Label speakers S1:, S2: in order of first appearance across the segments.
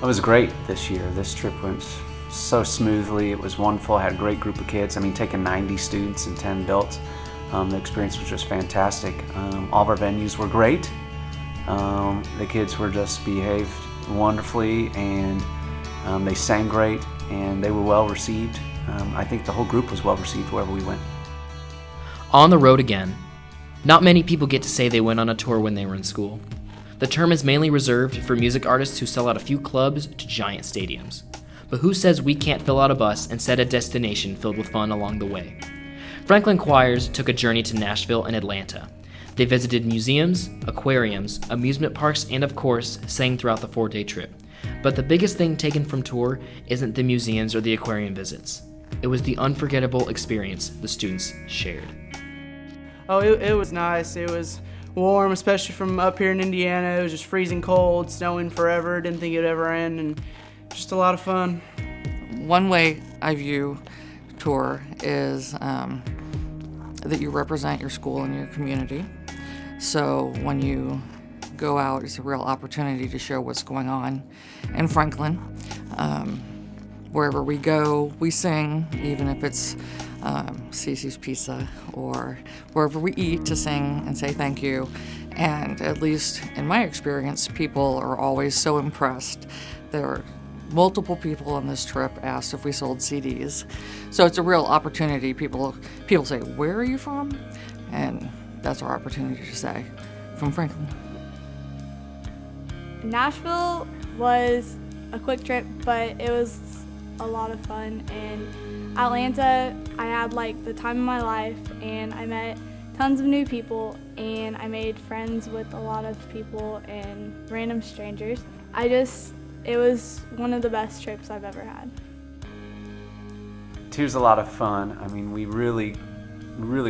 S1: It was great this year. This trip went so smoothly. It was wonderful. I had a great group of kids. I mean, taking 90 students and 10 adults, the experience was just fantastic. All of our venues were great. The kids were just behaved wonderfully, and they sang great, and they were well received. I think the whole group was well received wherever we went.
S2: On the road again. Not many people get to say they went on a tour when they were in school. The term is mainly reserved for music artists who sell out a few clubs to giant stadiums. But who says we can't fill out a bus and set a destination filled with fun along the way? Franklin Choirs took a journey to Nashville and Atlanta. They visited museums, aquariums, amusement parks, and of course, sang throughout the 4-day trip. But the biggest thing taken from tour isn't the museums or the aquarium visits. It was the unforgettable experience the students shared.
S3: Oh, it was nice. It was warm, especially from up here in Indiana. It was just freezing cold, snowing forever. Didn't think it'd ever end, and just a lot of fun.
S4: One way I view tour is that you represent your school and your community. So when you go out, it's a real opportunity to show what's going on in Franklin. Wherever we go, we sing, even if it's Cece's Pizza or wherever we eat, to sing and say thank you. And at least in my experience, people are always so impressed. There are multiple people on this trip asked if we sold CDs. So it's a real opportunity. People say, "Where are you from?" And that's our opportunity to say, "From Franklin."
S5: Nashville was a quick trip, but it was a lot of fun. And Atlanta, I had like the time of my life, and I met tons of new people, and I made friends with a lot of people and random strangers. It was one of the best trips I've ever had.
S1: It was a lot of fun. I mean, we really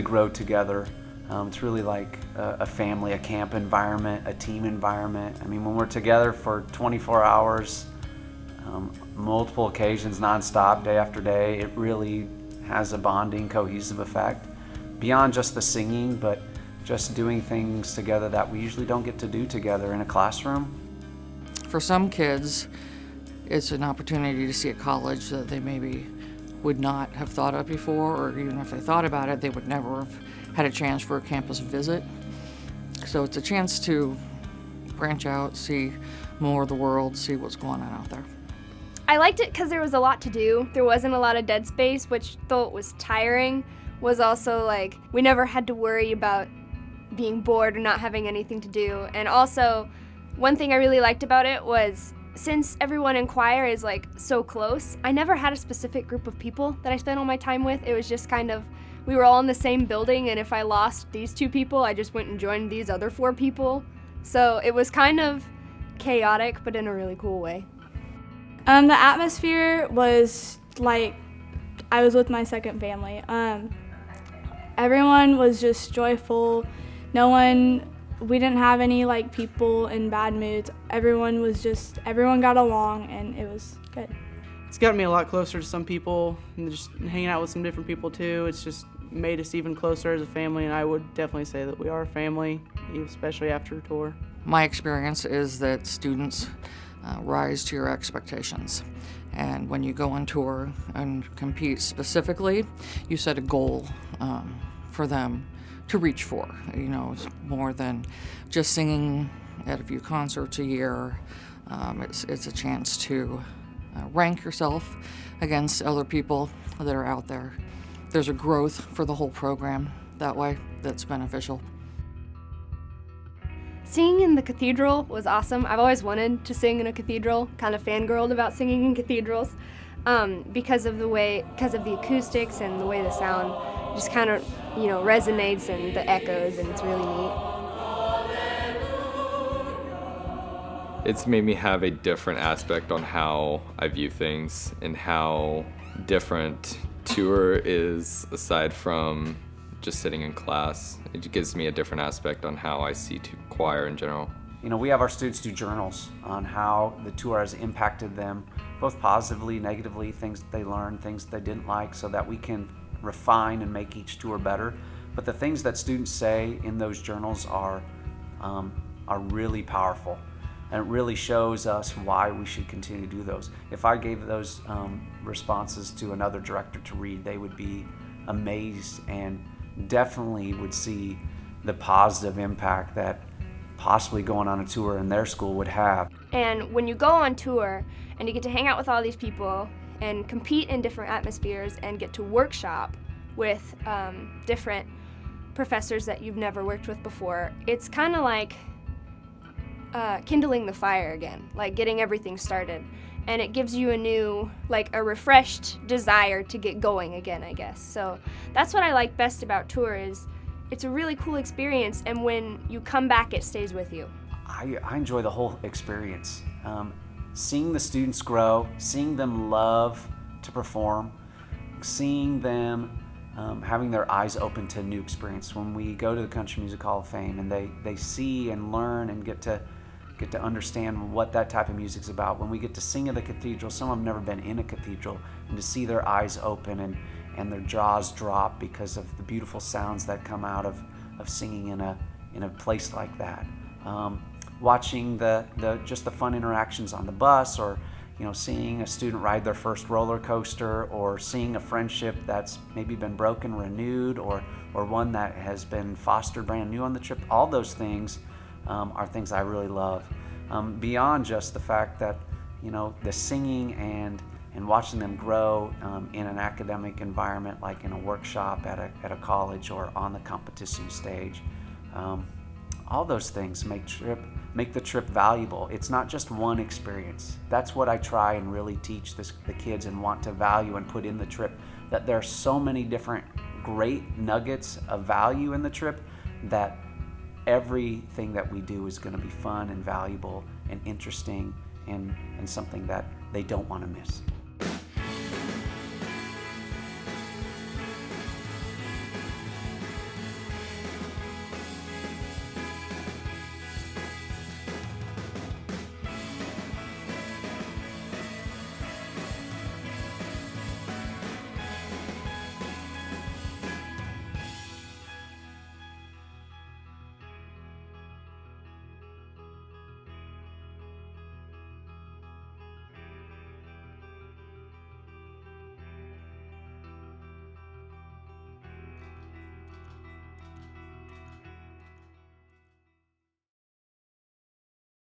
S1: grow together. It's really like a family, a camp environment, a team environment. I mean, when we're together for 24 hours, multiple occasions, nonstop, day after day, it really has a bonding, cohesive effect. Beyond just the singing, but just doing things together that we usually don't get to do together in a classroom.
S4: For some kids, it's an opportunity to see a college that they maybe would not have thought of before, or even if they thought about it, they would never have had a chance for a campus visit. So it's a chance to branch out, see more of the world, see what's going on out there.
S6: I liked it because there was a lot to do. There wasn't a lot of dead space, which, though it was tiring, was also like we never had to worry about being bored or not having anything to do. And also, one thing I really liked about it was, since everyone in choir is like so close, I never had a specific group of people that I spent all my time with. It was just kind of, we were all in the same building, and if I lost these 2 people, I just went and joined these other 4 people. So it was kind of chaotic, but in a really cool way.
S5: The atmosphere was like I was with my second family. Everyone was just joyful. We didn't have any like people in bad moods. Everyone got along, and it was good.
S3: It's gotten me a lot closer to some people, and just hanging out with some different people too. It's just made us even closer as a family, and I would definitely say that we are a family, especially after a tour.
S4: My experience is that students rise to your expectations. And when you go on tour and compete specifically, you set a goal for them to reach for. You know, it's more than just singing at a few concerts a year. It's a chance to rank yourself against other people that are out there. There's a growth for the whole program that way that's beneficial.
S6: Singing in the cathedral was awesome. I've always wanted to sing in a cathedral, kind of fangirled about singing in cathedrals, because of the acoustics and the way the sound just kind of, resonates, and the echoes, and it's really neat.
S7: It's made me have a different aspect on how I view things and how different tour is aside from just sitting in class. It gives me a different aspect on how I see choir in general.
S1: We have our students do journals on how the tour has impacted them, both positively, negatively, things that they learned, things that they didn't like, so that we can refine and make each tour better. But the things that students say in those journals are really powerful. And it really shows us why we should continue to do those. If I gave those responses to another director to read, they would be amazed and definitely would see the positive impact that possibly going on a tour in their school would have.
S6: And when you go on tour and you get to hang out with all these people and compete in different atmospheres and get to workshop with different professors that you've never worked with before, it's kind of like kindling the fire again, like getting everything started. And it gives you a new, like a refreshed desire to get going again, I guess. So that's what I like best about tour is it's a really cool experience, and when you come back, it stays with you.
S1: I enjoy the whole experience. Seeing the students grow, seeing them love to perform, seeing them having their eyes open to new experience. When we go to the Country Music Hall of Fame and they see and learn and get to understand what that type of music's about. When we get to sing at the cathedral, some of them have never been in a cathedral, and to see their eyes open and their jaws drop because of the beautiful sounds that come out of singing in a place like that. Watching just the fun interactions on the bus, or seeing a student ride their first roller coaster, or seeing a friendship that's maybe been broken renewed, or one that has been fostered brand new on the trip. All those things are things I really love. Beyond just the fact that the singing and watching them grow in an academic environment, like in a workshop at a college or on the competition stage, all those things make the trip valuable. It's not just one experience. That's what I try and really teach the kids and want to value and put in the trip, that there are so many different great nuggets of value in the trip that everything that we do is going to be fun and valuable and interesting and something that they don't want to miss.